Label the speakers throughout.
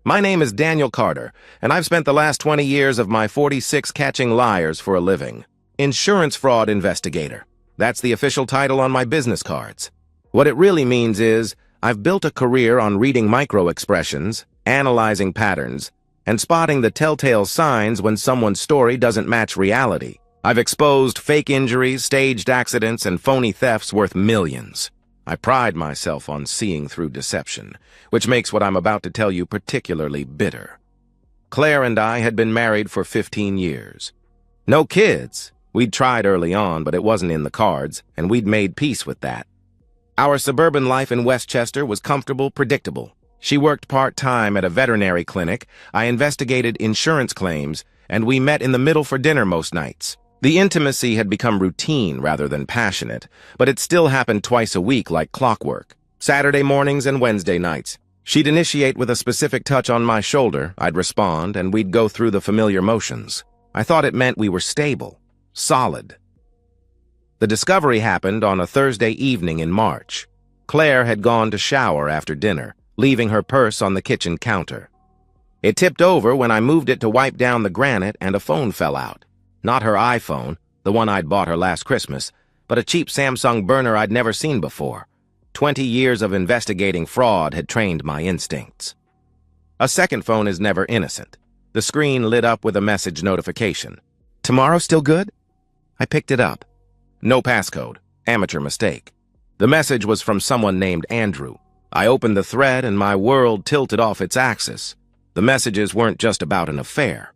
Speaker 1: My name is Daniel Carter, and I've spent the last 20 years of my 46 catching liars for a living. Insurance fraud investigator. That's the official title on my business cards. What it really means is, I've built a career on reading micro-expressions, analyzing patterns, and spotting the telltale signs when someone's story doesn't match reality. I've exposed fake injuries, staged accidents, and phony thefts worth millions. I pride myself on seeing through deception, which makes what I'm about to tell you particularly bitter. Claire and I had been married for 15 years. No kids. We'd tried early on, but it wasn't in the cards, and we'd made peace with that. Our suburban life in Westchester was comfortable, predictable. She worked part-time at a veterinary clinic, I investigated insurance claims, and we met in the middle for dinner most nights. The intimacy had become routine rather than passionate, but it still happened twice a week like clockwork. Saturday mornings and Wednesday nights. She'd initiate with a specific touch on my shoulder, I'd respond, and we'd go through the familiar motions. I thought it meant we were stable, solid. The discovery happened on a Thursday evening in March. Claire had gone to shower after dinner, leaving her purse on the kitchen counter. It tipped over when I moved it to wipe down the granite and a phone fell out. Not her iPhone, the one I'd bought her last Christmas, but a cheap Samsung burner I'd never seen before. 20 years of investigating fraud had trained my instincts. A second phone is never innocent. The screen lit up with a message notification. "Tomorrow still good?" I picked it up. No passcode. Amateur mistake. The message was from someone named Andrew. I opened the thread and my world tilted off its axis. The messages weren't just about an affair.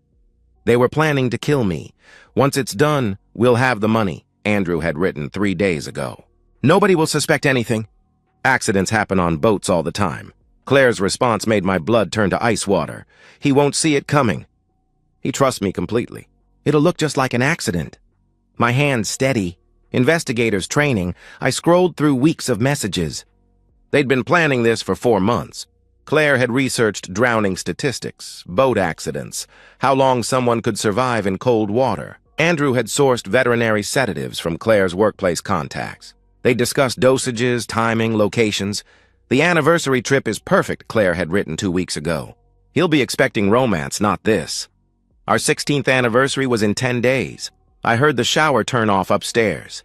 Speaker 1: They were planning to kill me. "Once it's done, we'll have the money," Andrew had written 3 days ago. "Nobody will suspect anything." Accidents happen on boats all the time. Claire's response made my blood turn to ice water. "He won't see it coming." He trusts me completely. "It'll look just like an accident." My hands steady. Investigators training, I scrolled through weeks of messages. They'd been planning this for 4 months. Claire had researched drowning statistics, boat accidents, how long someone could survive in cold water. Andrew had sourced veterinary sedatives from Claire's workplace contacts. They discussed dosages, timing, locations. "The anniversary trip is perfect," Claire had written 2 weeks ago. "He'll be expecting romance, not this." Our 16th anniversary was in 10 days. I heard the shower turn off upstairs.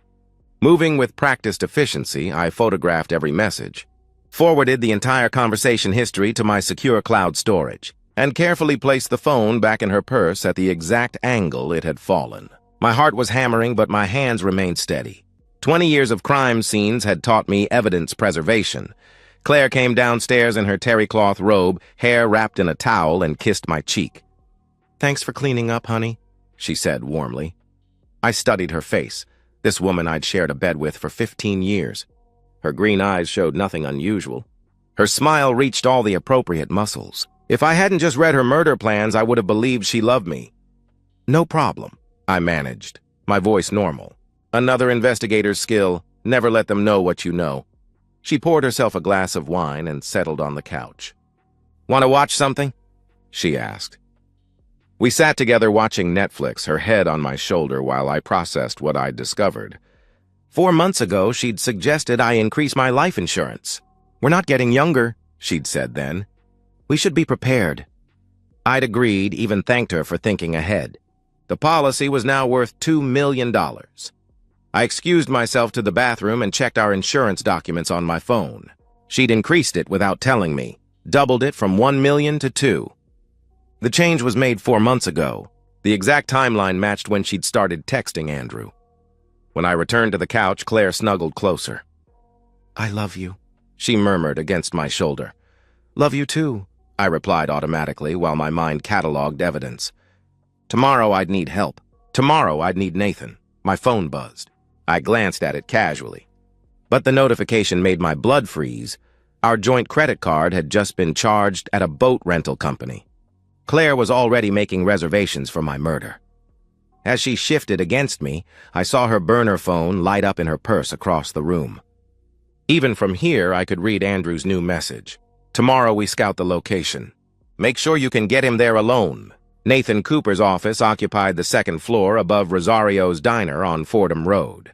Speaker 1: Moving with practiced efficiency, I photographed every message, forwarded the entire conversation history to my secure cloud storage, and carefully placed the phone back in her purse at the exact angle it had fallen. My heart was hammering, but my hands remained steady. 20 years of crime scenes had taught me evidence preservation. Claire came downstairs in her terry cloth robe, hair wrapped in a towel, and kissed my cheek. "Thanks for cleaning up, honey," she said warmly. I studied her face, this woman I'd shared a bed with for 15 years. Her green eyes showed nothing unusual. Her smile reached all the appropriate muscles. If I hadn't just read her murder plans, I would have believed she loved me. "No problem," I managed, my voice normal. Another investigator's skill, never let them know what you know. She poured herself a glass of wine and settled on the couch. "Want to watch something?" she asked. We sat together watching Netflix, her head on my shoulder while I processed what I'd discovered. 4 months ago, she'd suggested I increase my life insurance. "We're not getting younger," she'd said then. "We should be prepared." I'd agreed, even thanked her for thinking ahead. The policy was now worth $2 million. I excused myself to the bathroom and checked our insurance documents on my phone. She'd increased it without telling me, doubled it from 1 million to 2. The change was made 4 months ago. The exact timeline matched when she'd started texting Andrew. When I returned to the couch, Claire snuggled closer. "I love you," she murmured against my shoulder. "Love you too," I replied automatically while my mind cataloged evidence. Tomorrow I'd need help. Tomorrow I'd need Nathan. My phone buzzed. I glanced at it casually. But the notification made my blood freeze. Our joint credit card had just been charged at a boat rental company. Claire was already making reservations for my murder. As she shifted against me, I saw her burner phone light up in her purse across the room. Even from here, I could read Andrew's new message. "Tomorrow we scout the location. Make sure you can get him there alone." Nathan Cooper's office occupied the 2nd floor above Rosario's Diner on Fordham Road.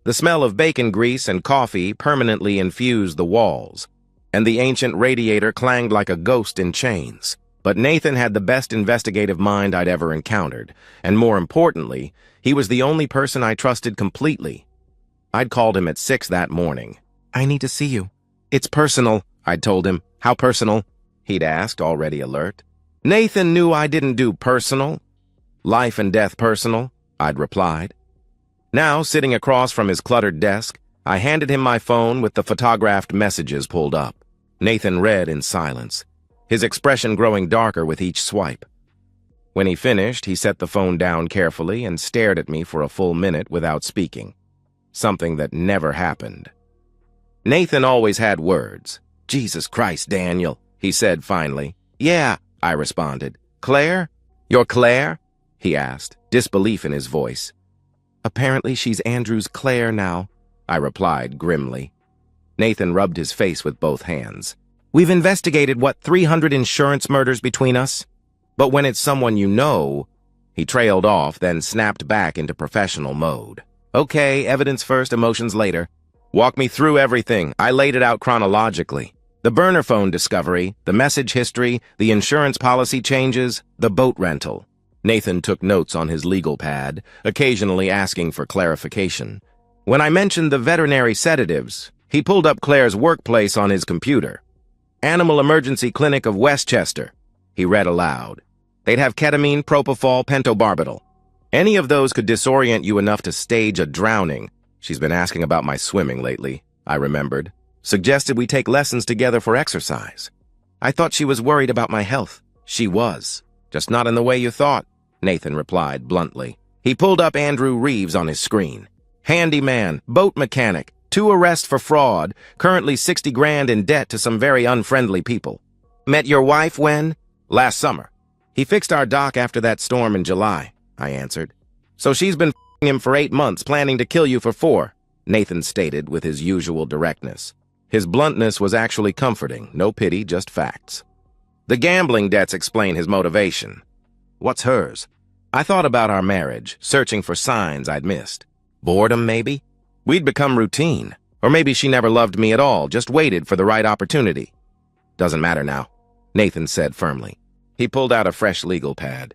Speaker 1: The smell of bacon grease and coffee permanently infused the walls, and the ancient radiator clanged like a ghost in chains. But Nathan had the best investigative mind I'd ever encountered, and more importantly, he was the only person I trusted completely. I'd called him at 6 that morning. "I need to see you." "It's personal," I'd told him. "How personal?" he'd asked, already alert. Nathan knew I didn't do personal. "Life and death personal," I'd replied. Now, sitting across from his cluttered desk, I handed him my phone with the photographed messages pulled up. Nathan read in silence, his expression growing darker with each swipe. When he finished, he set the phone down carefully and stared at me for a full minute without speaking, something that never happened. Nathan always had words. "Jesus Christ, Daniel," he said finally. "Yeah," I responded. "Claire? You're Claire?" he asked, disbelief in his voice. "Apparently she's Andrew's Claire now," I replied grimly. Nathan rubbed his face with both hands. "We've investigated, 300 insurance murders between us? But when it's someone you know..." He trailed off, then snapped back into professional mode. "Okay, evidence first, emotions later. Walk me through everything." I laid it out chronologically. The burner phone discovery, the message history, the insurance policy changes, the boat rental. Nathan took notes on his legal pad, occasionally asking for clarification. When I mentioned the veterinary sedatives, he pulled up Claire's workplace on his computer. "Animal Emergency Clinic of Westchester," he read aloud. "They'd have ketamine, propofol, pentobarbital. Any of those could disorient you enough to stage a drowning." "She's been asking about my swimming lately," I remembered. "Suggested we take lessons together for exercise." "I thought she was worried about my health." "She was. Just not in the way you thought," Nathan replied bluntly. He pulled up Andrew Reeves on his screen. "Handyman, boat mechanic, 2 arrests for fraud, currently 60 grand in debt to some very unfriendly people. Met your wife when?" "Last summer. He fixed our dock after that storm in July," I answered. "So she's been f***ing him for 8 months, planning to kill you for 4, Nathan stated with his usual directness. His bluntness was actually comforting, no pity, just facts. "The gambling debts explain his motivation." "What's hers?" I thought about our marriage, searching for signs I'd missed. Boredom, maybe? We'd become routine. Or maybe she never loved me at all, just waited for the right opportunity. "Doesn't matter now," Nathan said firmly. He pulled out a fresh legal pad.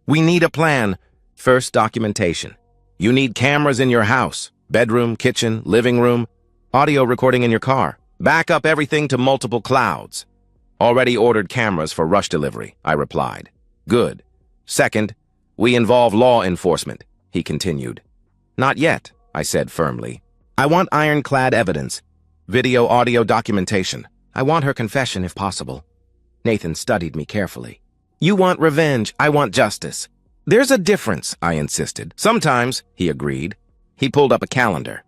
Speaker 1: "We need a plan. First, documentation. You need cameras in your house, bedroom, kitchen, living room, audio recording in your car. Back up everything to multiple clouds." "Already ordered cameras for rush delivery," I replied. "Good. Second, we involve law enforcement," he continued. "Not yet," I said firmly. "I want ironclad evidence. Video, audio documentation. I want her confession if possible." Nathan studied me carefully. "You want revenge, I want justice." "There's a difference," I insisted. "Sometimes," he agreed. He pulled up a calendar.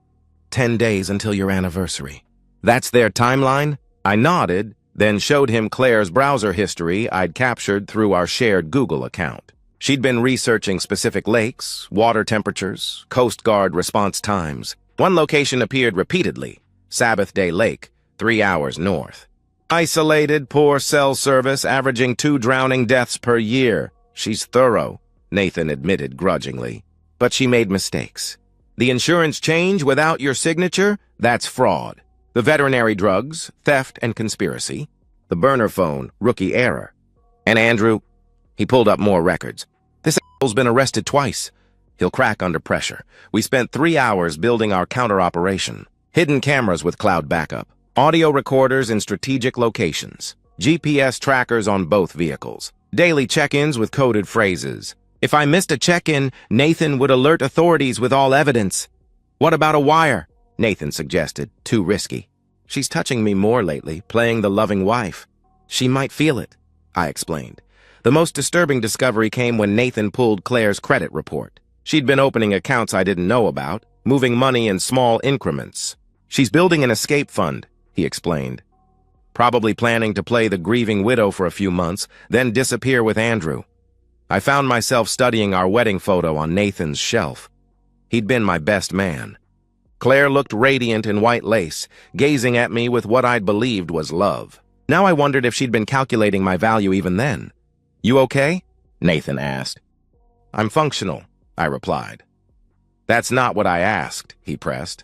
Speaker 1: 10 days until your anniversary. "That's their timeline?" I nodded, then showed him Claire's browser history I'd captured through our shared Google account. She'd been researching specific lakes, water temperatures, Coast Guard response times. One location appeared repeatedly, Sabbath Day Lake, 3 hours north. "Isolated, poor cell service, averaging 2 drowning deaths per year. She's thorough," Nathan admitted grudgingly. "But she made mistakes. The insurance change without your signature? That's fraud. The veterinary drugs, theft and conspiracy. The burner phone, rookie error. And Andrew," he pulled up more records. "This a**hole's been arrested twice. He'll crack under pressure. We spent 3 hours building our counter-operation. Hidden cameras with cloud backup. Audio recorders in strategic locations. GPS trackers on both vehicles. Daily check-ins with coded phrases. If I missed a check-in, Nathan would alert authorities with all evidence." "What about a wire?" Nathan suggested. "Too risky." "She's touching me more lately, playing the loving wife. She might feel it," I explained. The most disturbing discovery came when Nathan pulled Claire's credit report. She'd been opening accounts I didn't know about, moving money in small increments. "She's building an escape fund," he explained. "Probably planning to play the grieving widow for a few months, then disappear with Andrew." I found myself studying our wedding photo on Nathan's shelf. He'd been my best man. Claire looked radiant in white lace, gazing at me with what I'd believed was love. Now I wondered if she'd been calculating my value even then. "You okay?" Nathan asked. "I'm functional," I replied. "That's not what I asked," he pressed.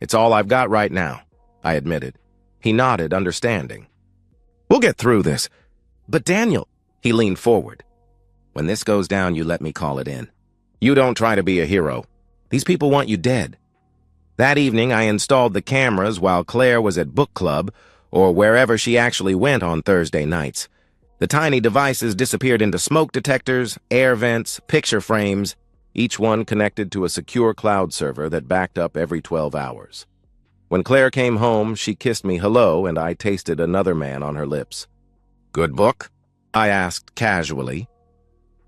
Speaker 1: "It's all I've got right now," I admitted. He nodded, understanding. We'll get through this. But Daniel, he leaned forward. When this goes down, you let me call it in. You don't try to be a hero. These people want you dead. That evening, I installed the cameras while Claire was at book club, or wherever she actually went on Thursday nights. The tiny devices disappeared into smoke detectors, air vents, picture frames, each one connected to a secure cloud server that backed up every 12 hours. When Claire came home, she kissed me hello, and I tasted another man on her lips. Good book? I asked casually.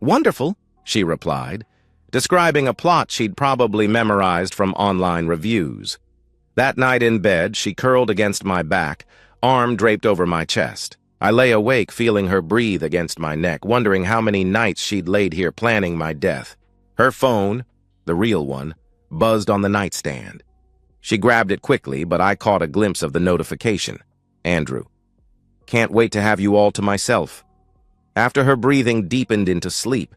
Speaker 1: Wonderful, she replied, describing a plot she'd probably memorized from online reviews. That night in bed, she curled against my back, arm draped over my chest. I lay awake, feeling her breathe against my neck, wondering how many nights she'd laid here planning my death. Her phone, the real one, buzzed on the nightstand. She grabbed it quickly, but I caught a glimpse of the notification. Andrew. Can't wait to have you all to myself. After her breathing deepened into sleep,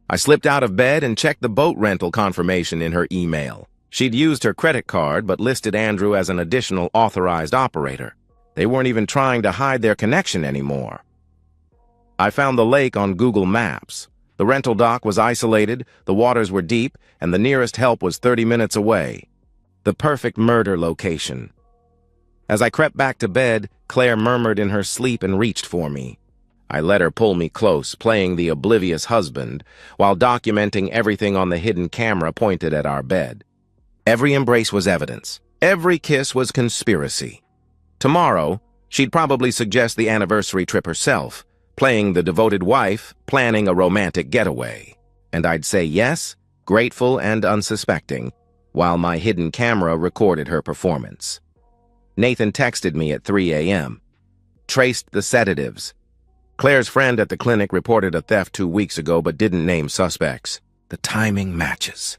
Speaker 1: I slipped out of bed and checked the boat rental confirmation in her email. She'd used her credit card but listed Andrew as an additional authorized operator. They weren't even trying to hide their connection anymore. I found the lake on Google Maps. The rental dock was isolated, the waters were deep, and the nearest help was 30 minutes away. The perfect murder location. As I crept back to bed, Claire murmured in her sleep and reached for me. I let her pull me close, playing the oblivious husband, while documenting everything on the hidden camera pointed at our bed. Every embrace was evidence. Every kiss was conspiracy. Tomorrow, she'd probably suggest the anniversary trip herself, playing the devoted wife, planning a romantic getaway. And I'd say yes, grateful and unsuspecting, while my hidden camera recorded her performance. Nathan texted me at 3 a.m. Traced the sedatives. Claire's friend at the clinic reported a theft 2 weeks ago but didn't name suspects. The timing matches.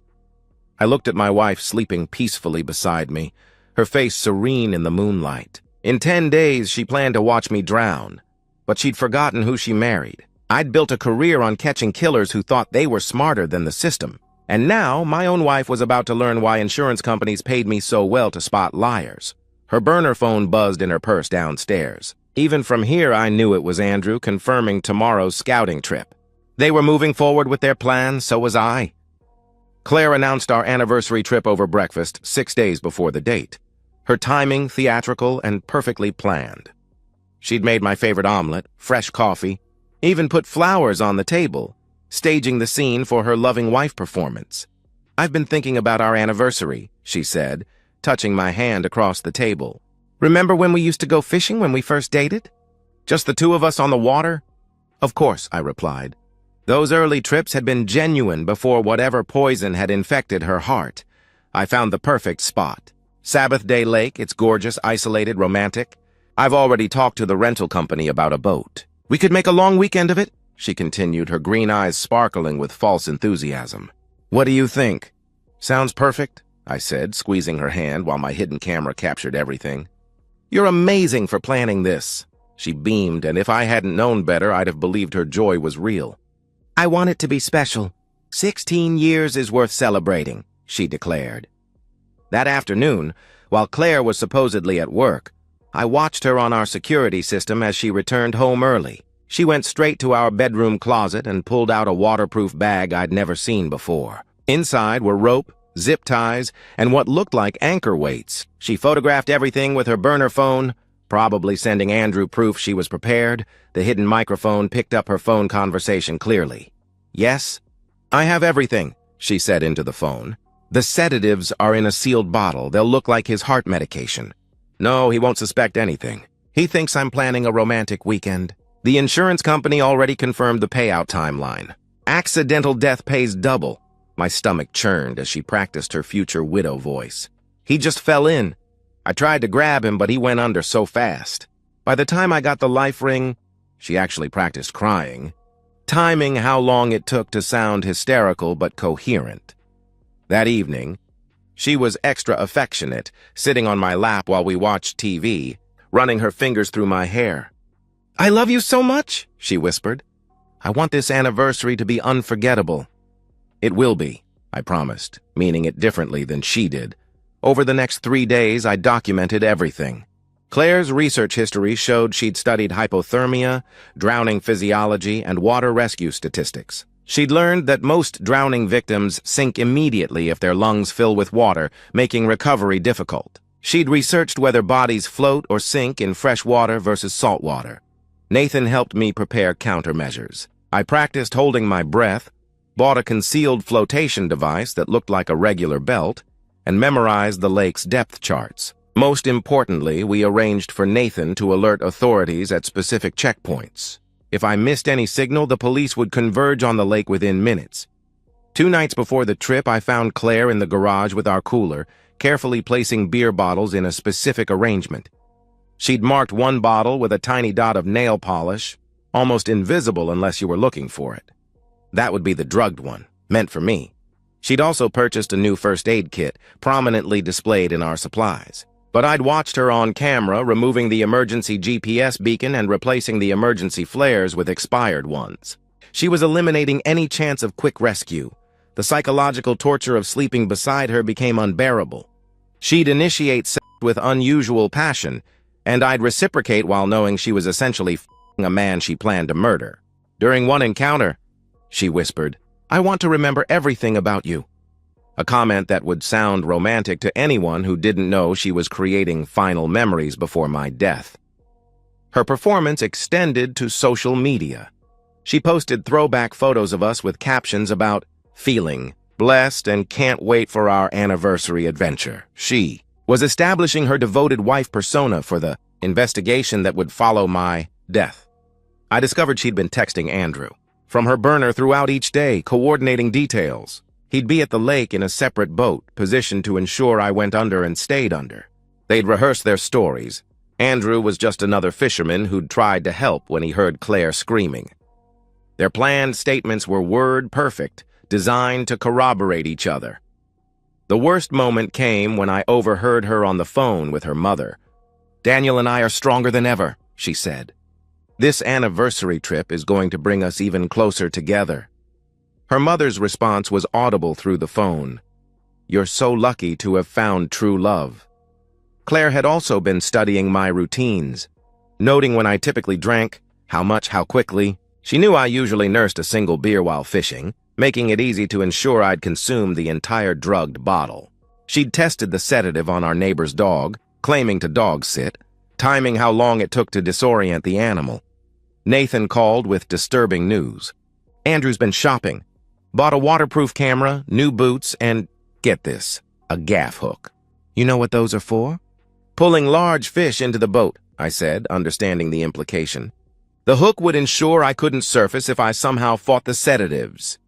Speaker 1: I looked at my wife sleeping peacefully beside me, her face serene in the moonlight. In 10 days, she planned to watch me drown, but she'd forgotten who she married. I'd built a career on catching killers who thought they were smarter than the system. And now, my own wife was about to learn why insurance companies paid me so well to spot liars. Her burner phone buzzed in her purse downstairs. Even from here, I knew it was Andrew confirming tomorrow's scouting trip. They were moving forward with their plans, so was I. Claire announced our anniversary trip over breakfast 6 days before the date. Her timing theatrical and perfectly planned. She'd made my favorite omelet, fresh coffee, even put flowers on the table, staging the scene for her loving wife performance. I've been thinking about our anniversary, she said, touching my hand across the table. Remember when we used to go fishing when we first dated? Just the two of us on the water? Of course, I replied. Those early trips had been genuine before whatever poison had infected her heart. I found the perfect spot. Sabbath Day Lake, it's gorgeous, isolated, romantic. I've already talked to the rental company about a boat. We could make a long weekend of it, she continued, her green eyes sparkling with false enthusiasm. What do you think? Sounds perfect, I said, squeezing her hand while my hidden camera captured everything. You're amazing for planning this. She beamed, and if I hadn't known better, I'd have believed her joy was real. I want it to be special. 16 years is worth celebrating, she declared. That afternoon, while Claire was supposedly at work, I watched her on our security system as she returned home early. She went straight to our bedroom closet and pulled out a waterproof bag I'd never seen before. Inside were rope, zip ties, and what looked like anchor weights. She photographed everything with her burner phone, probably sending Andrew proof she was prepared. The hidden microphone picked up her phone conversation clearly. Yes, I have everything, she said into the phone. The sedatives are in a sealed bottle. They'll look like his heart medication. No, he won't suspect anything. He thinks I'm planning a romantic weekend. The insurance company already confirmed the payout timeline. Accidental death pays double. My stomach churned as she practiced her future widow voice. He just fell in. I tried to grab him, but he went under so fast. By the time I got the life ring, she actually practiced crying, timing how long it took to sound hysterical but coherent. That evening, she was extra affectionate, sitting on my lap while we watched TV, running her fingers through my hair. I love you so much, she whispered. I want this anniversary to be unforgettable. It will be, I promised, meaning it differently than she did. Over the next 3 days, I documented everything. Claire's research history showed she'd studied hypothermia, drowning physiology, and water rescue statistics. She'd learned that most drowning victims sink immediately if their lungs fill with water, making recovery difficult. She'd researched whether bodies float or sink in fresh water versus salt water. Nathan helped me prepare countermeasures. I practiced holding my breath, bought a concealed flotation device that looked like a regular belt, and memorized the lake's depth charts. Most importantly, we arranged for Nathan to alert authorities at specific checkpoints. If I missed any signal, the police would converge on the lake within minutes. 2 nights before the trip, I found Claire in the garage with our cooler, carefully placing beer bottles in a specific arrangement. She'd marked one bottle with a tiny dot of nail polish, almost invisible unless you were looking for it. That would be the drugged one, meant for me. She'd also purchased a new first aid kit, prominently displayed in our supplies. But I'd watched her on camera, removing the emergency GPS beacon and replacing the emergency flares with expired ones. She was eliminating any chance of quick rescue. The psychological torture of sleeping beside her became unbearable. She'd initiate sex with unusual passion, and I'd reciprocate while knowing she was essentially f***ing a man she planned to murder. During one encounter, she whispered, "I want to remember everything about you." A comment that would sound romantic to anyone who didn't know she was creating final memories before my death. Her performance extended to social media. She posted throwback photos of us with captions about feeling blessed and can't wait for our anniversary adventure. She was establishing her devoted wife persona for the investigation that would follow my death. I discovered she'd been texting Andrew from her burner throughout each day, coordinating details. He'd be at the lake in a separate boat, positioned to ensure I went under and stayed under. They'd rehearsed their stories. Andrew was just another fisherman who'd tried to help when he heard Claire screaming. Their planned statements were word-perfect, designed to corroborate each other. The worst moment came when I overheard her on the phone with her mother. "Daniel and I are stronger than ever," she said. "This anniversary trip is going to bring us even closer together." Her mother's response was audible through the phone. "You're so lucky to have found true love." Claire had also been studying my routines, noting when I typically drank, how much, how quickly. She knew I usually nursed a single beer while fishing, making it easy to ensure I'd consume the entire drugged bottle. She'd tested the sedative on our neighbor's dog, claiming to dog sit, timing how long it took to disorient the animal. Nathan called with disturbing news. "Andrew's been shopping. Bought a waterproof camera, new boots, and, get this, a gaff hook. You know what those are for?" "Pulling large fish into the boat," I said, understanding the implication. "The hook would ensure I couldn't surface if I somehow fought the sedatives."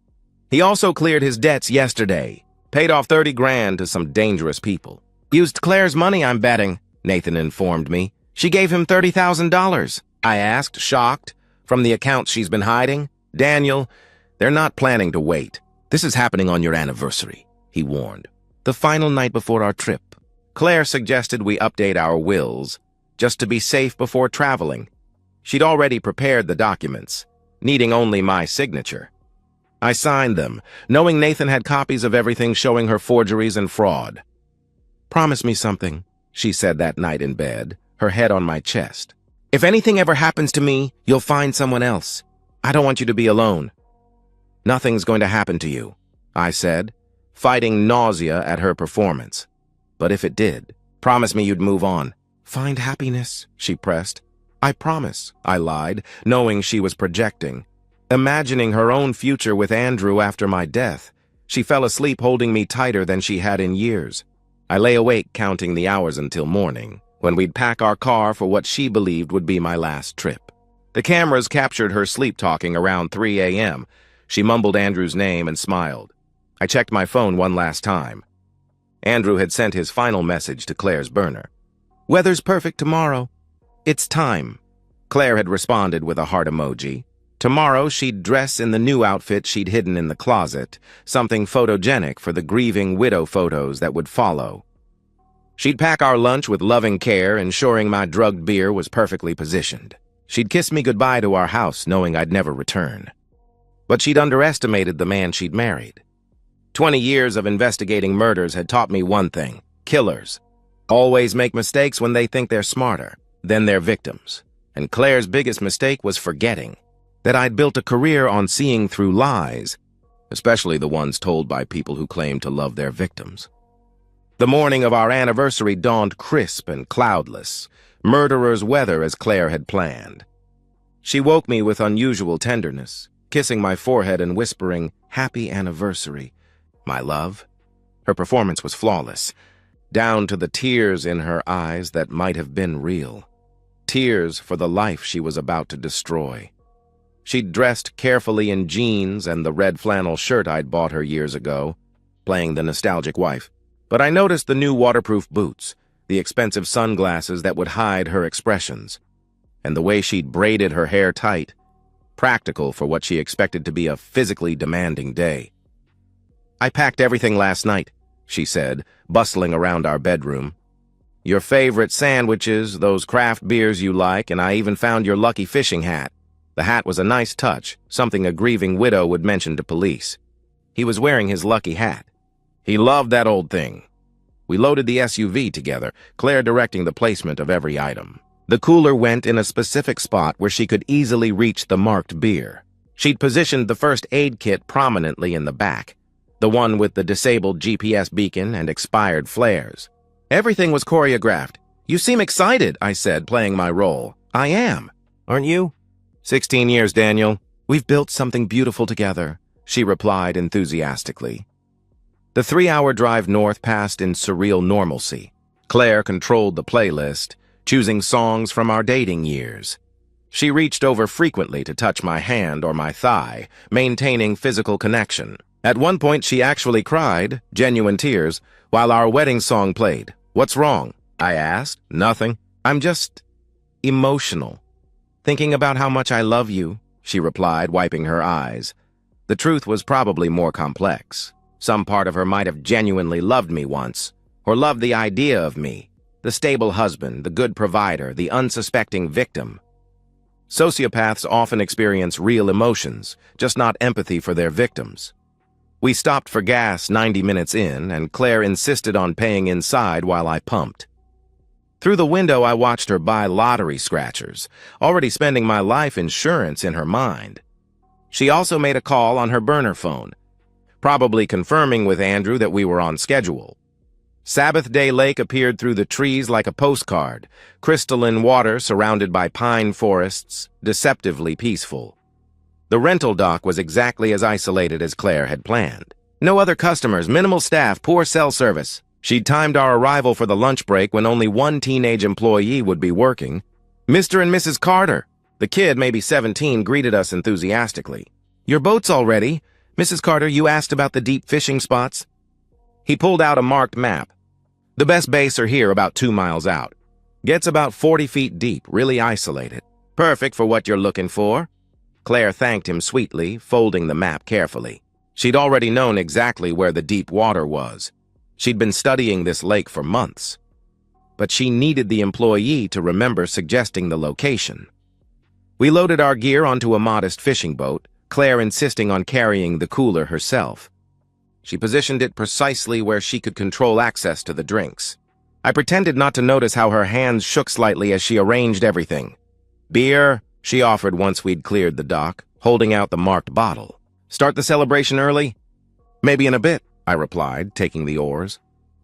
Speaker 1: He also cleared his debts yesterday, paid off 30 grand to some dangerous people. "Used Claire's money, I'm betting," Nathan informed me. "She gave him $30,000. I asked, shocked, "From the accounts she's been hiding?" "Daniel, they're not planning to wait. This is happening on your anniversary," he warned. "The final night before our trip." Claire suggested we update our wills, just to be safe before traveling. She'd already prepared the documents, needing only my signature. I signed them, knowing Nathan had copies of everything showing her forgeries and fraud. "Promise me something," she said that night in bed, her head on my chest. "If anything ever happens to me, you'll find someone else. I don't want you to be alone." "Nothing's going to happen to you," I said, fighting nausea at her performance. "But if it did, promise me you'd move on." "Find happiness," she pressed. "I promise," I lied, knowing she was projecting. Imagining her own future with Andrew after my death, she fell asleep holding me tighter than she had in years. I lay awake counting the hours until morning, when we'd pack our car for what she believed would be my last trip. The cameras captured her sleep-talking around 3 a.m., She mumbled Andrew's name and smiled. I checked my phone one last time. Andrew had sent his final message to Claire's burner. "Weather's perfect tomorrow. It's time." Claire had responded with a heart emoji. Tomorrow she'd dress in the new outfit she'd hidden in the closet, something photogenic for the grieving widow photos that would follow. She'd pack our lunch with loving care, ensuring my drugged beer was perfectly positioned. She'd kiss me goodbye to our house, knowing I'd never return. But she'd underestimated the man she'd married. 20 years of investigating murders had taught me one thing: killers always make mistakes when they think they're smarter than their victims. And Claire's biggest mistake was forgetting that I'd built a career on seeing through lies, especially the ones told by people who claim to love their victims. The morning of our anniversary dawned crisp and cloudless, murderer's weather as Claire had planned. She woke me with unusual tenderness, kissing my forehead and whispering, "Happy anniversary, my love." Her performance was flawless, down to the tears in her eyes that might have been real. Tears for the life she was about to destroy. She'd dressed carefully in jeans and the red flannel shirt I'd bought her years ago, playing the nostalgic wife. But I noticed the new waterproof boots, the expensive sunglasses that would hide her expressions, and the way she'd braided her hair tight, practical for what she expected to be a physically demanding day. "I packed everything last night," she said, bustling around our bedroom. "Your favorite sandwiches, those craft beers you like, and I even found your lucky fishing hat." The hat was a nice touch, something a grieving widow would mention to police. He was wearing his lucky hat. He loved that old thing. We loaded the SUV together, Claire directing the placement of every item. The cooler went in a specific spot where she could easily reach the marked beer. She'd positioned the first aid kit prominently in the back, the one with the disabled GPS beacon and expired flares. Everything was choreographed. "You seem excited," I said, playing my role. "I am. Aren't you?" 16 years, Daniel. We've built something beautiful together," she replied enthusiastically. The 3-hour drive north passed in surreal normalcy. Claire controlled the playlist, choosing songs from our dating years. She reached over frequently to touch my hand or my thigh, maintaining physical connection. At one point, she actually cried, genuine tears, while our wedding song played. "What's wrong?" I asked. "Nothing. I'm just emotional. Thinking about how much I love you," she replied, wiping her eyes. The truth was probably more complex. Some part of her might have genuinely loved me once, or loved the idea of me, the stable husband, the good provider, the unsuspecting victim. Sociopaths often experience real emotions, just not empathy for their victims. We stopped for gas 90 minutes in, and Claire insisted on paying inside while I pumped. Through the window, I watched her buy lottery scratchers, already spending my life insurance in her mind. She also made a call on her burner phone, probably confirming with Andrew that we were on schedule. Sabbath Day Lake appeared through the trees like a postcard, crystalline water surrounded by pine forests, deceptively peaceful. The rental dock was exactly as isolated as Claire had planned. No other customers, minimal staff, poor cell service. She'd timed our arrival for the lunch break when only one teenage employee would be working. Mr. and Mrs. Carter, the kid, maybe 17, greeted us enthusiastically. "Your boat's all ready. Mrs. Carter, you asked about the deep fishing spots?" He pulled out a marked map. "The best baits are here about 2 miles out. Gets about 40 feet deep, really isolated. Perfect for what you're looking for." Claire thanked him sweetly, folding the map carefully. She'd already known exactly where the deep water was. She'd been studying this lake for months. But she needed the employee to remember suggesting the location. We loaded our gear onto a modest fishing boat, Claire insisting on carrying the cooler herself. She positioned it precisely where she could control access to the drinks. I pretended not to notice how her hands shook slightly as she arranged everything. "Beer," she offered once we'd cleared the dock, holding out the marked bottle. "Start the celebration early?" "Maybe in a bit," I replied, taking the oars.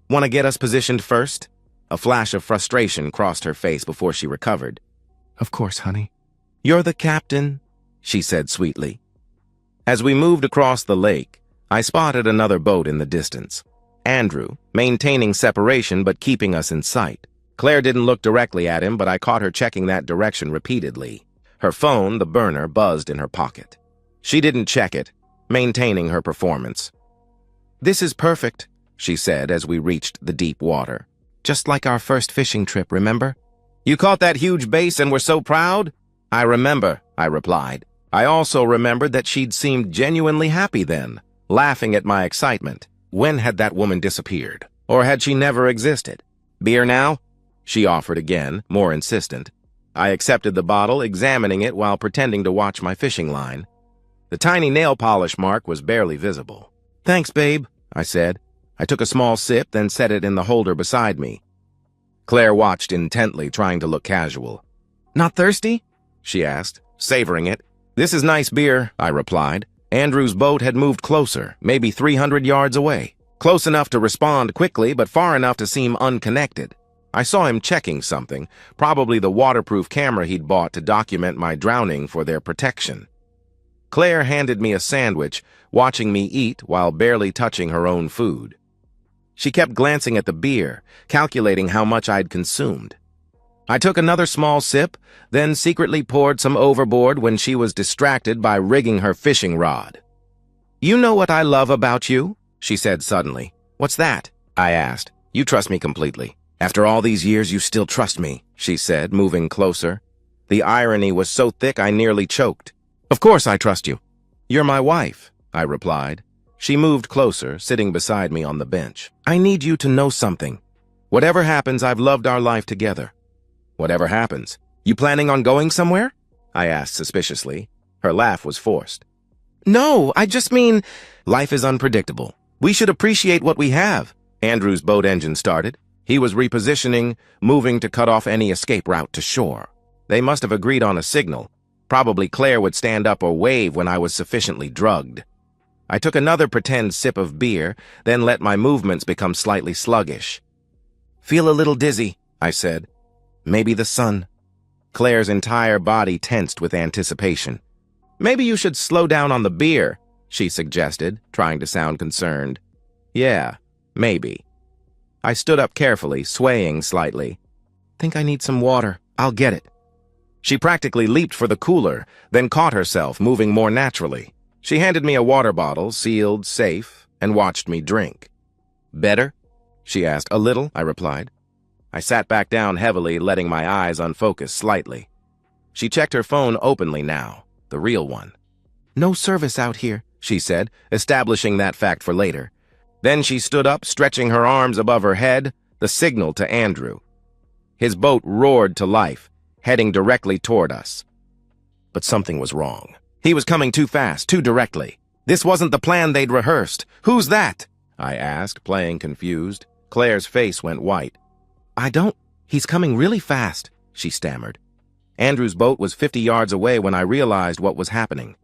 Speaker 1: "Want to get us positioned first?" A flash of frustration crossed her face before she recovered. "Of course, honey." "You're the captain," she said sweetly. As we moved across the lake, I spotted another boat in the distance. Andrew, maintaining separation but keeping us in sight. Claire didn't look directly at him, but I caught her checking that direction repeatedly. Her phone, the burner, buzzed in her pocket. She didn't check it, maintaining her performance. "This is perfect," she said as we reached the deep water. "Just like our first fishing trip, remember? You caught that huge bass and were so proud?" "I remember," I replied. I also remembered that she'd seemed genuinely happy then, laughing at my excitement. When had that woman disappeared? Or had she never existed? "Beer now?" she offered again, more insistent. I accepted the bottle, examining it while pretending to watch my fishing line. The tiny nail polish mark was barely visible. "Thanks, babe," I said. I took a small sip, then set it in the holder beside me. Claire watched intently, trying to look casual. "Not thirsty?" she asked, savoring it. "This is nice beer," I replied. Andrew's boat had moved closer, maybe 300 yards away. Close enough to respond quickly, but far enough to seem unconnected. I saw him checking something, probably the waterproof camera he'd bought to document my drowning for their protection. Claire handed me a sandwich, watching me eat while barely touching her own food. She kept glancing at the beer, calculating how much I'd consumed. I took another small sip, then secretly poured some overboard when she was distracted by rigging her fishing rod. "You know what I love about you?" she said suddenly. "What's that?" I asked. "You trust me completely. After all these years, you still trust me," she said, moving closer. The irony was so thick I nearly choked. "Of course I trust you. You're my wife," I replied. She moved closer, sitting beside me on the bench. "I need you to know something. Whatever happens, I've loved our life together." "Whatever happens? You planning on going somewhere?" I asked suspiciously. Her laugh was forced. "No, I just mean, life is unpredictable. We should appreciate what we have." Andrew's boat engine started. He was repositioning, moving to cut off any escape route to shore. They must have agreed on a signal. Probably Claire would stand up or wave when I was sufficiently drugged. I took another pretend sip of beer, then let my movements become slightly sluggish. "Feel a little dizzy," I said. "Maybe the sun." Claire's entire body tensed with anticipation. "Maybe you should slow down on the beer," she suggested, trying to sound concerned. "Yeah, maybe." I stood up carefully, swaying slightly. "Think I need some water. I'll get it." She practically leaped for the cooler, then caught herself, moving more naturally. She handed me a water bottle, sealed, safe, and watched me drink. "Better?" she asked. "A little," I replied. I sat back down heavily, letting my eyes unfocus slightly. She checked her phone openly now, the real one. "No service out here," she said, establishing that fact for later. Then she stood up, stretching her arms above her head, the signal to Andrew. His boat roared to life, heading directly toward us. But something was wrong. He was coming too fast, too directly. This wasn't the plan they'd rehearsed. "Who's that?" I asked, playing confused. Claire's face went white. He's coming really fast," she stammered. Andrew's boat was 50 yards away when I realized what was happening.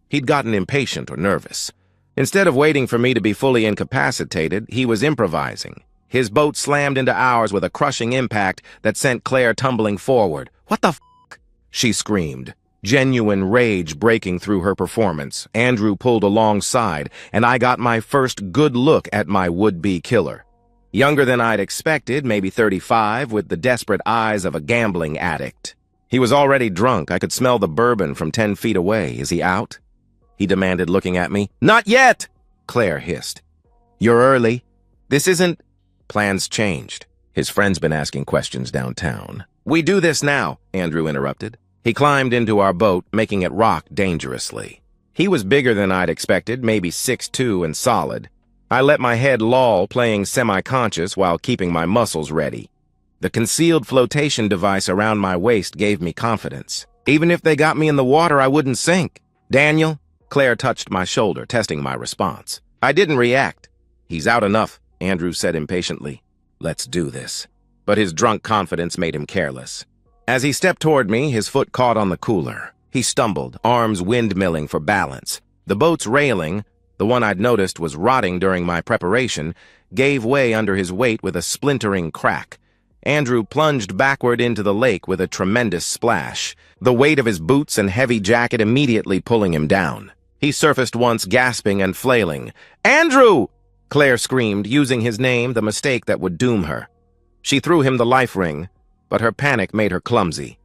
Speaker 1: He'd gotten impatient or nervous. Instead of waiting for me to be fully incapacitated, he was improvising. His boat slammed into ours with a crushing impact that sent Claire tumbling forward. "What the f***?" she screamed, genuine rage breaking through her performance. Andrew pulled alongside, and I got my first good look at my would-be killer. Younger than I'd expected, maybe 35, with the desperate eyes of a gambling addict. He was already drunk. I could smell the bourbon from 10 feet away. "Is he out?" he demanded, looking at me. "Not yet!" Claire hissed. "You're early. This isn't—" Plans changed. His friend's been asking questions downtown. "We do this now," Andrew interrupted. He climbed into our boat, making it rock dangerously. He was bigger than I'd expected, maybe 6'2" and solid. I let my head loll, playing semi-conscious while keeping my muscles ready. The concealed flotation device around my waist gave me confidence. Even if they got me in the water, I wouldn't sink. "Daniel?" Claire touched my shoulder, testing my response. I didn't react. "He's out enough," Andrew said impatiently. "Let's do this." But his drunk confidence made him careless. As he stepped toward me, his foot caught on the cooler. He stumbled, arms windmilling for balance. The boat's railing, the one I'd noticed was rotting during my preparation, gave way under his weight with a splintering crack. Andrew plunged backward into the lake with a tremendous splash, the weight of his boots and heavy jacket immediately pulling him down. He surfaced once, gasping and flailing. "Andrew!" Claire screamed, using his name, the mistake that would doom her. She threw him the life ring, but her panic made her clumsy.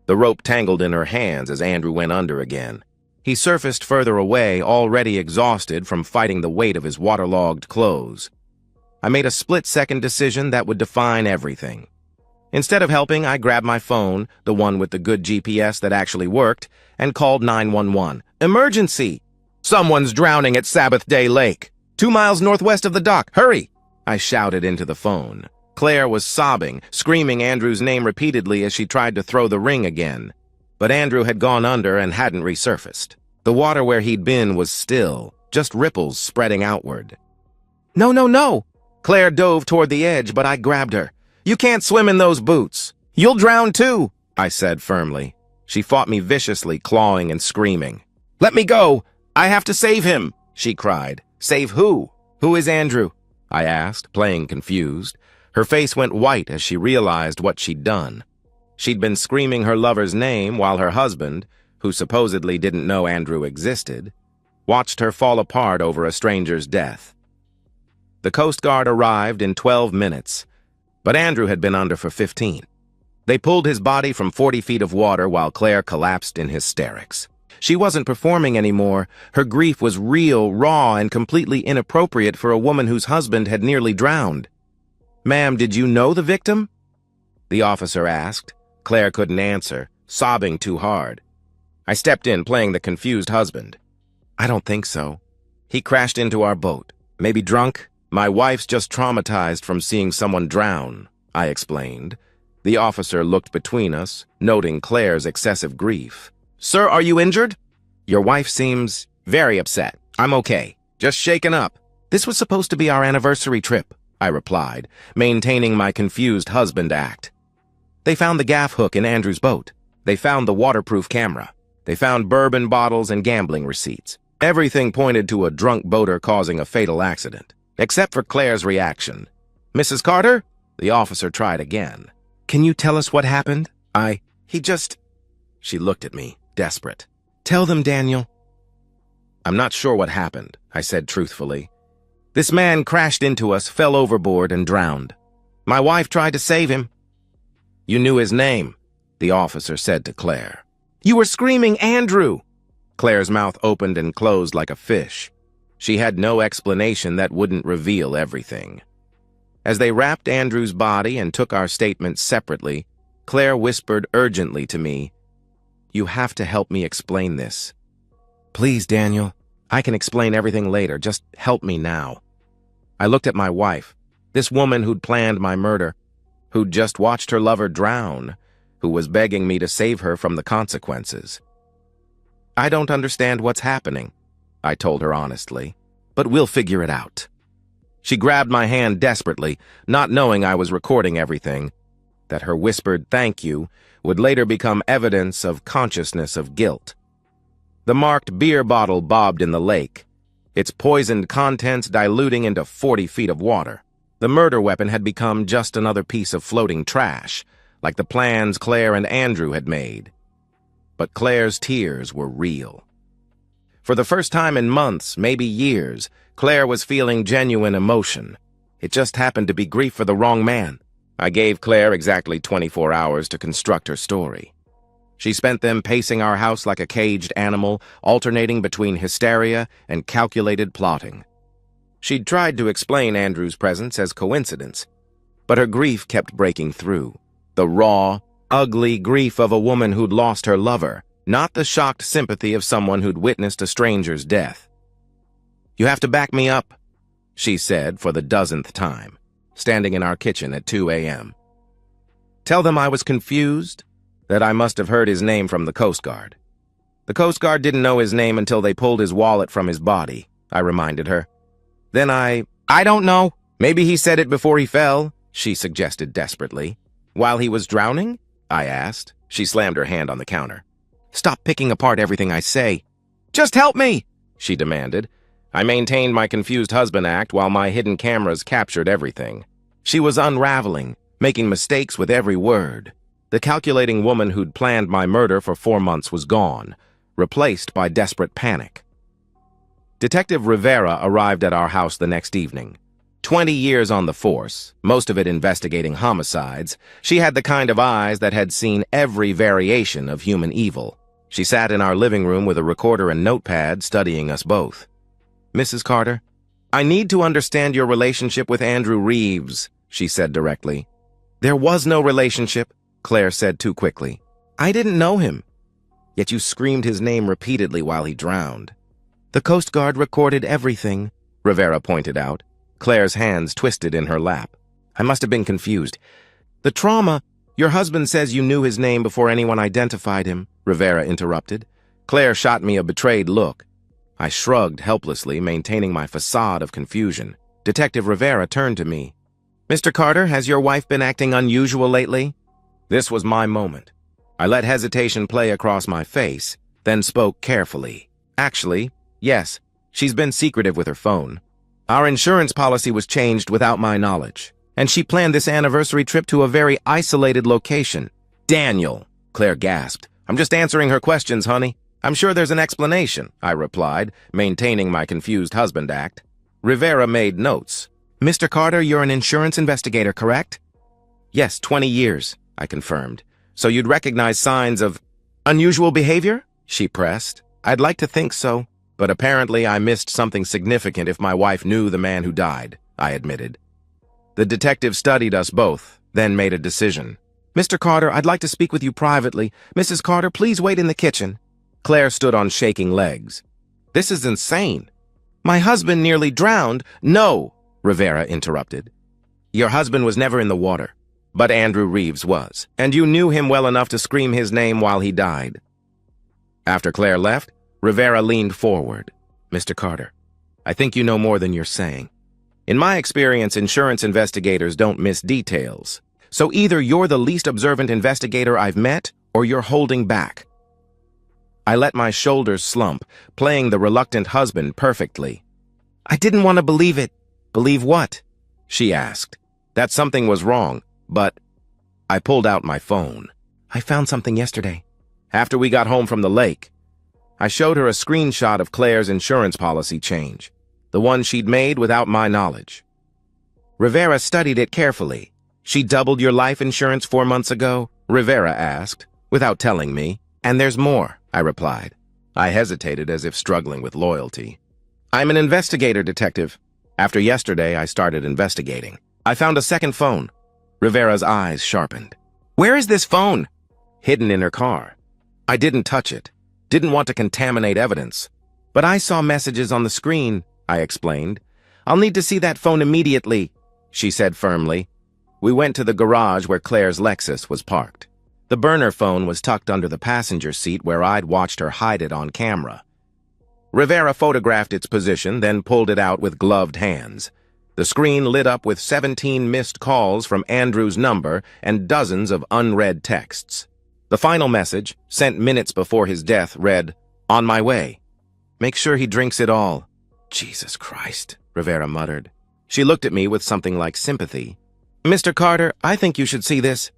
Speaker 1: The rope tangled in her hands as Andrew went under again. He surfaced further away, already exhausted from fighting the weight of his waterlogged clothes. I made a split-second decision that would define everything. Instead of helping, I grabbed my phone, the one with the good GPS that actually worked, and called 911. "Emergency! Someone's drowning at Sabbath Day Lake. 2 miles northwest of the dock. Hurry!" I shouted into the phone. Claire was sobbing, screaming Andrew's name repeatedly as she tried to throw the ring again. But Andrew had gone under and hadn't resurfaced. The water where he'd been was still, just ripples spreading outward. "No, no, no!" Claire dove toward the edge, but I grabbed her. You can't swim in those boots. You'll drown too, I said firmly. She fought me viciously, clawing and screaming. Let me go! I have to save him, she cried. Save who? Who is Andrew? I asked, playing confused. Her face went white as she realized what she'd done. She'd been screaming her lover's name while her husband, who supposedly didn't know Andrew existed, watched her fall apart over a stranger's death. The Coast Guard arrived in 12 minutes, but Andrew had been under for 15. They pulled his body from 40 feet of water while Claire collapsed in hysterics. She wasn't performing anymore. Her grief was real, raw, and completely inappropriate for a woman whose husband had nearly drowned. Ma'am, did you know the victim? The officer asked. Claire couldn't answer, sobbing too hard. I stepped in, playing the confused husband. I don't think so. He crashed into our boat. Maybe drunk? My wife's just traumatized from seeing someone drown, I explained. The officer looked between us, noting Claire's excessive grief. Sir, are you injured? Your wife seems very upset. I'm okay. Just shaken up. This was supposed to be our anniversary trip, I replied, maintaining my confused husband act. They found the gaff hook in Andrew's boat. They found the waterproof camera. They found bourbon bottles and gambling receipts. Everything pointed to a drunk boater causing a fatal accident, except for Claire's reaction. Mrs. Carter? The officer tried again. Can you tell us what happened? She looked at me, desperate. Tell them, Daniel. I'm not sure what happened, I said truthfully. This man crashed into us, fell overboard, and drowned. My wife tried to save him. You knew his name, the officer said to Claire. You were screaming, Andrew! Claire's mouth opened and closed like a fish. She had no explanation that wouldn't reveal everything. As they wrapped Andrew's body and took our statements separately, Claire whispered urgently to me, You have to help me explain this. Please, Daniel. I can explain everything later. Just help me now. I looked at my wife, this woman who'd planned my murder, who'd just watched her lover drown, who was begging me to save her from the consequences. I don't understand what's happening, I told her honestly, but we'll figure it out. She grabbed my hand desperately, not knowing I was recording everything, that her whispered thank you would later become evidence of consciousness of guilt. The marked beer bottle bobbed in the lake, its poisoned contents diluting into 40 feet of water. The murder weapon had become just another piece of floating trash, like the plans Claire and Andrew had made. But Claire's tears were real. For the first time in months, maybe years, Claire was feeling genuine emotion. It just happened to be grief for the wrong man. I gave Claire exactly 24 hours to construct her story. She spent them pacing our house like a caged animal, alternating between hysteria and calculated plotting. She'd tried to explain Andrew's presence as coincidence, but her grief kept breaking through. The raw, ugly grief of a woman who'd lost her lover, not the shocked sympathy of someone who'd witnessed a stranger's death. You have to back me up, she said for the dozenth time, standing in our kitchen at 2 a.m. Tell them I was confused, that I must have heard his name from the Coast Guard. The Coast Guard didn't know his name until they pulled his wallet from his body, I reminded her. Then I don't know. Maybe he said it before he fell, she suggested desperately. While he was drowning? I asked. She slammed her hand on the counter. Stop picking apart everything I say. Just help me, she demanded. I maintained my confused husband act while my hidden cameras captured everything. She was unraveling, making mistakes with every word. The calculating woman who'd planned my murder for 4 months was gone, replaced by desperate panic. Detective Rivera arrived at our house the next evening. 20 years on the force, most of it investigating homicides, she had the kind of eyes that had seen every variation of human evil. She sat in our living room with a recorder and notepad, studying us both. Mrs. Carter, I need to understand your relationship with Andrew Reeves, she said directly. There was no relationship, Claire said too quickly. I didn't know him. Yet you screamed his name repeatedly while he drowned. The Coast Guard recorded everything, Rivera pointed out. Claire's hands twisted in her lap. I must have been confused. The trauma, your husband says you knew his name before anyone identified him, Rivera interrupted. Claire shot me a betrayed look. I shrugged helplessly, maintaining my facade of confusion. Detective Rivera turned to me. Mr. Carter, has your wife been acting unusual lately? This was my moment. I let hesitation play across my face, then spoke carefully. Actually, yes, she's been secretive with her phone. Our insurance policy was changed without my knowledge, and she planned this anniversary trip to a very isolated location. Daniel, Claire gasped. I'm just answering her questions, honey. I'm sure there's an explanation, I replied, maintaining my confused husband act. Rivera made notes. Mr. Carter, you're an insurance investigator, correct? Yes, 20 years, I confirmed. So you'd recognize signs of unusual behavior? She pressed. I'd like to think so, but apparently I missed something significant if my wife knew the man who died, I admitted. The detective studied us both, then made a decision. Mr. Carter, I'd like to speak with you privately. Mrs. Carter, please wait in the kitchen. Claire stood on shaking legs. This is insane. My husband nearly drowned. No, Rivera interrupted. Your husband was never in the water, but Andrew Reeves was, and you knew him well enough to scream his name while he died. After Claire left, Rivera leaned forward. Mr. Carter, I think you know more than you're saying. In my experience, insurance investigators don't miss details. So either you're the least observant investigator I've met, or you're holding back. I let my shoulders slump, playing the reluctant husband perfectly. I didn't want to believe it. Believe what? She asked. That something was wrong, but I pulled out my phone. I found something yesterday. After we got home from the lake, I showed her a screenshot of Claire's insurance policy change, the one she'd made without my knowledge. Rivera studied it carefully. She doubled your life insurance 4 months ago? Rivera asked, without telling me. And there's more, I replied. I hesitated as if struggling with loyalty. I'm an investigator, detective. After yesterday, I started investigating. I found a second phone. Rivera's eyes sharpened. Where is this phone? Hidden in her car. I didn't touch it. Didn't want to contaminate evidence. But I saw messages on the screen, I explained. I'll need to see that phone immediately, she said firmly. We went to the garage where Claire's Lexus was parked. The burner phone was tucked under the passenger seat where I'd watched her hide it on camera. Rivera photographed its position, then pulled it out with gloved hands. The screen lit up with 17 missed calls from Andrew's number and dozens of unread texts. The final message, sent minutes before his death, read, "On my way. Make sure he drinks it all." Jesus Christ, Rivera muttered. She looked at me with something like sympathy. Mr. Carter, I think you should see this.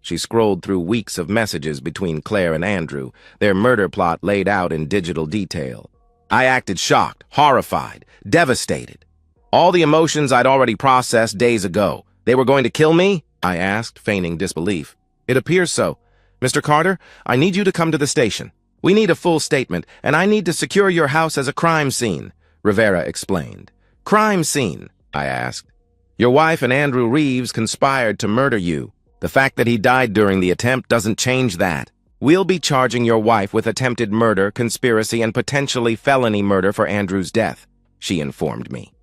Speaker 1: She scrolled through weeks of messages between Claire and Andrew, their murder plot laid out in digital detail. I acted shocked, horrified, devastated. All the emotions I'd already processed days ago. They were going to kill me? I asked, feigning disbelief. It appears so. Mr. Carter, I need you to come to the station. We need a full statement, and I need to secure your house as a crime scene, Rivera explained. Crime scene? I asked. Your wife and Andrew Reeves conspired to murder you. The fact that he died during the attempt doesn't change that. We'll be charging your wife with attempted murder, conspiracy, and potentially felony murder for Andrew's death, she informed me.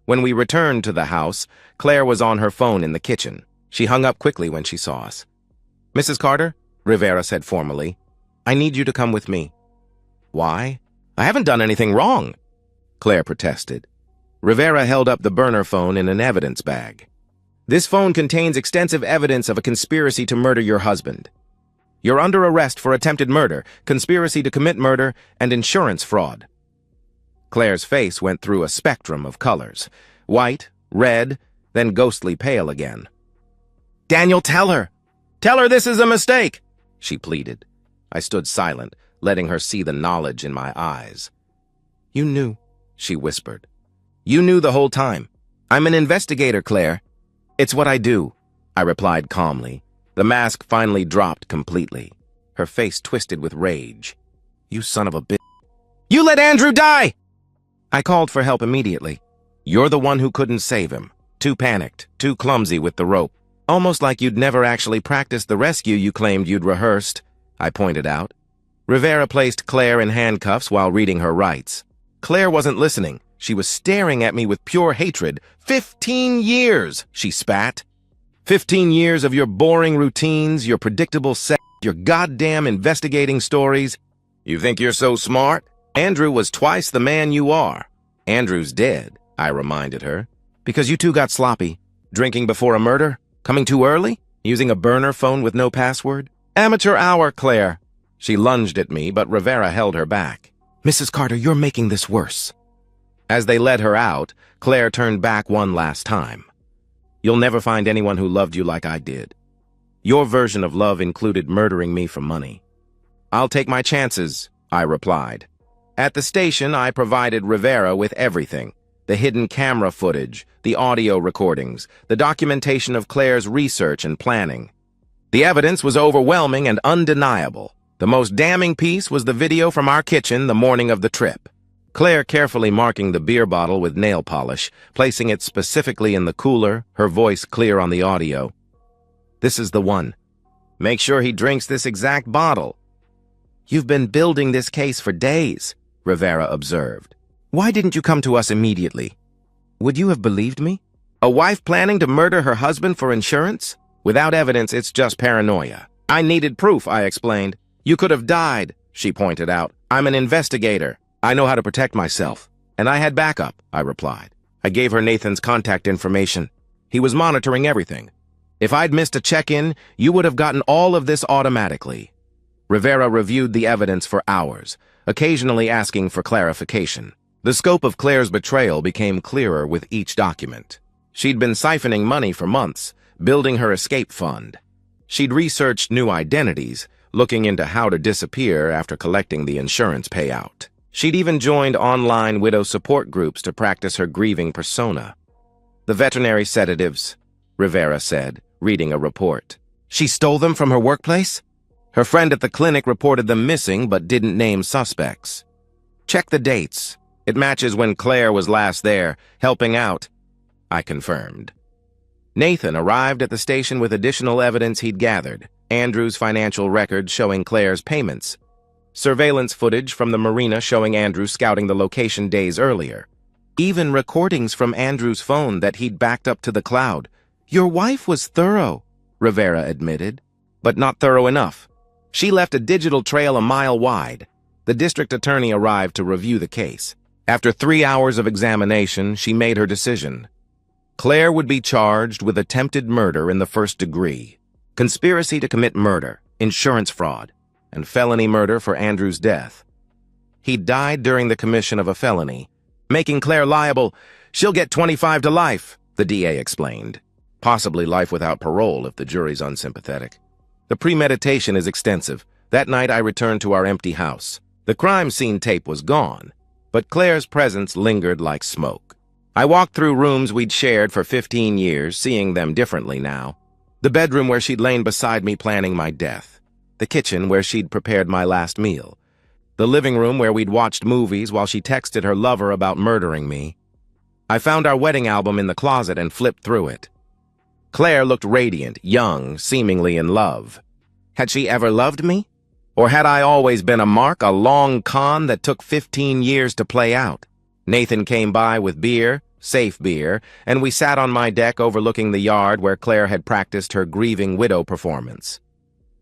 Speaker 1: When we returned to the house, Claire was on her phone in the kitchen. She hung up quickly when she saw us. Mrs. Carter, Rivera said formally, I need you to come with me. Why? I haven't done anything wrong, Claire protested. Rivera held up the burner phone in an evidence bag. This phone contains extensive evidence of a conspiracy to murder your husband. You're under arrest for attempted murder, conspiracy to commit murder, and insurance fraud. Claire's face went through a spectrum of colors. White, red, then ghostly pale again. Daniel, tell her! Tell her this is a mistake! She pleaded. I stood silent, letting her see the knowledge in my eyes. You knew, she whispered. You knew the whole time. I'm an investigator, Claire. It's what I do, I replied calmly. The mask finally dropped completely. Her face twisted with rage. You son of a bitch. You let Andrew die! I called for help immediately. You're the one who couldn't save him. Too panicked, too clumsy with the rope. Almost like you'd never actually practiced the rescue you claimed you'd rehearsed, I pointed out. Rivera placed Claire in handcuffs while reading her rights. Claire wasn't listening. She was staring at me with pure hatred. 15 years, she spat. 15 years of your boring routines, your predictable sex, your goddamn investigating stories. You think you're so smart? Andrew was twice the man you are. Andrew's dead, I reminded her. Because you two got sloppy. Drinking before a murder? Coming too early? Using a burner phone with no password? Amateur hour, Claire. She lunged at me, but Rivera held her back. Mrs. Carter, you're making this worse. As they led her out, Claire turned back one last time. You'll never find anyone who loved you like I did. Your version of love included murdering me for money. I'll take my chances, I replied. At the station, I provided Rivera with everything. The hidden camera footage, the audio recordings, the documentation of Claire's research and planning. The evidence was overwhelming and undeniable. The most damning piece was the video from our kitchen the morning of the trip. Claire carefully marking the beer bottle with nail polish, placing it specifically in the cooler, her voice clear on the audio. This is the one. Make sure he drinks this exact bottle. You've been building this case for days, Rivera observed. Why didn't you come to us immediately? Would you have believed me? A wife planning to murder her husband for insurance? Without evidence, it's just paranoia. I needed proof, I explained. You could have died, she pointed out. I'm an investigator. I know how to protect myself. And I had backup, I replied. I gave her Nathan's contact information. He was monitoring everything. If I'd missed a check-in, you would have gotten all of this automatically. Rivera reviewed the evidence for hours, occasionally asking for clarification. The scope of Claire's betrayal became clearer with each document. She'd been siphoning money for months, building her escape fund. She'd researched new identities, looking into how to disappear after collecting the insurance payout. She'd even joined online widow support groups to practice her grieving persona. The veterinary sedatives, Rivera said, reading a report. She stole them from her workplace? Her friend at the clinic reported them missing but didn't name suspects. Check the dates. It matches when Claire was last there, helping out, I confirmed. Nathan arrived at the station with additional evidence he'd gathered, Andrew's financial records showing Claire's payments, surveillance footage from the marina showing Andrew scouting the location days earlier, even recordings from Andrew's phone that he'd backed up to the cloud. Your wife was thorough, Rivera admitted, but not thorough enough. She left a digital trail a mile wide. The district attorney arrived to review the case. After 3 hours of examination, she made her decision. Claire would be charged with attempted murder in the first degree, conspiracy to commit murder, insurance fraud, and felony murder for Andrew's death. He died during the commission of a felony, making Claire liable. She'll get 25 to life, the DA explained. Possibly life without parole if the jury's unsympathetic. The premeditation is extensive. That night I returned to our empty house. The crime scene tape was gone, but Claire's presence lingered like smoke. I walked through rooms we'd shared for 15 years, seeing them differently now. The bedroom where she'd lain beside me planning my death. The kitchen where she'd prepared my last meal. The living room where we'd watched movies while she texted her lover about murdering me. I found our wedding album in the closet and flipped through it. Claire looked radiant, young, seemingly in love. Had she ever loved me? Or had I always been a mark, a long con that took 15 years to play out? Nathan came by with beer, safe beer, and we sat on my deck overlooking the yard where Claire had practiced her grieving widow performance.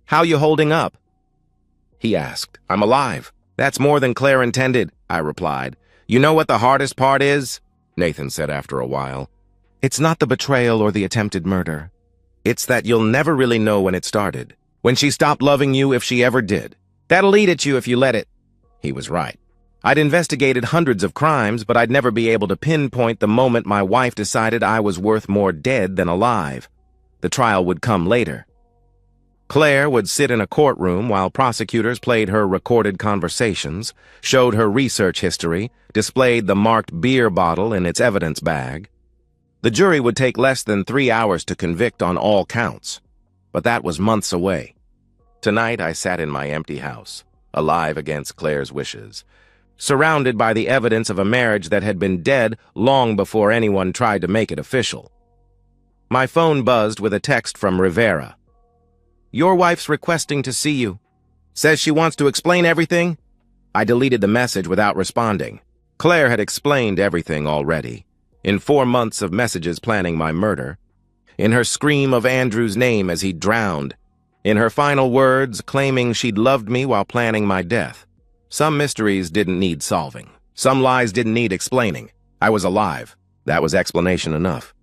Speaker 1: How you holding up? He asked. I'm alive. That's more than Claire intended, I replied. You know what the hardest part is? Nathan said after a while. It's not the betrayal or the attempted murder. It's that you'll never really know when it started. When she stopped loving you, if she ever did. That'll eat at you if you let it. He was right. I'd investigated hundreds of crimes, but I'd never be able to pinpoint the moment my wife decided I was worth more dead than alive. The trial would come later. Claire would sit in a courtroom while prosecutors played her recorded conversations, showed her research history, displayed the marked beer bottle in its evidence bag. The jury would take less than 3 hours to convict on all counts, but that was months away. Tonight I sat in my empty house, alive against Claire's wishes, surrounded by the evidence of a marriage that had been dead long before anyone tried to make it official. My phone buzzed with a text from Rivera. Your wife's requesting to see you. Says she wants to explain everything. I deleted the message without responding. Claire had explained everything already. In 4 months of messages planning my murder. In her scream of Andrew's name as he drowned. In her final words claiming she'd loved me while planning my death. Some mysteries didn't need solving. Some lies didn't need explaining. I was alive. That was explanation enough.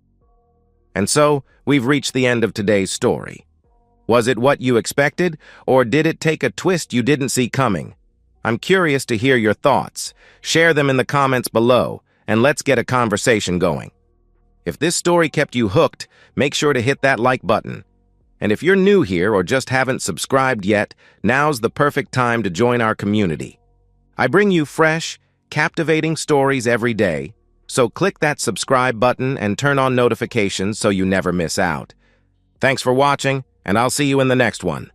Speaker 1: And so, we've reached the end of today's story. Was it what you expected, or did it take a twist you didn't see coming? I'm curious to hear your thoughts. Share them in the comments below, and let's get a conversation going. If this story kept you hooked, make sure to hit that like button. And if you're new here or just haven't subscribed yet, now's the perfect time to join our community. I bring you fresh, captivating stories every day, so click that subscribe button and turn on notifications so you never miss out. Thanks for watching, and I'll see you in the next one.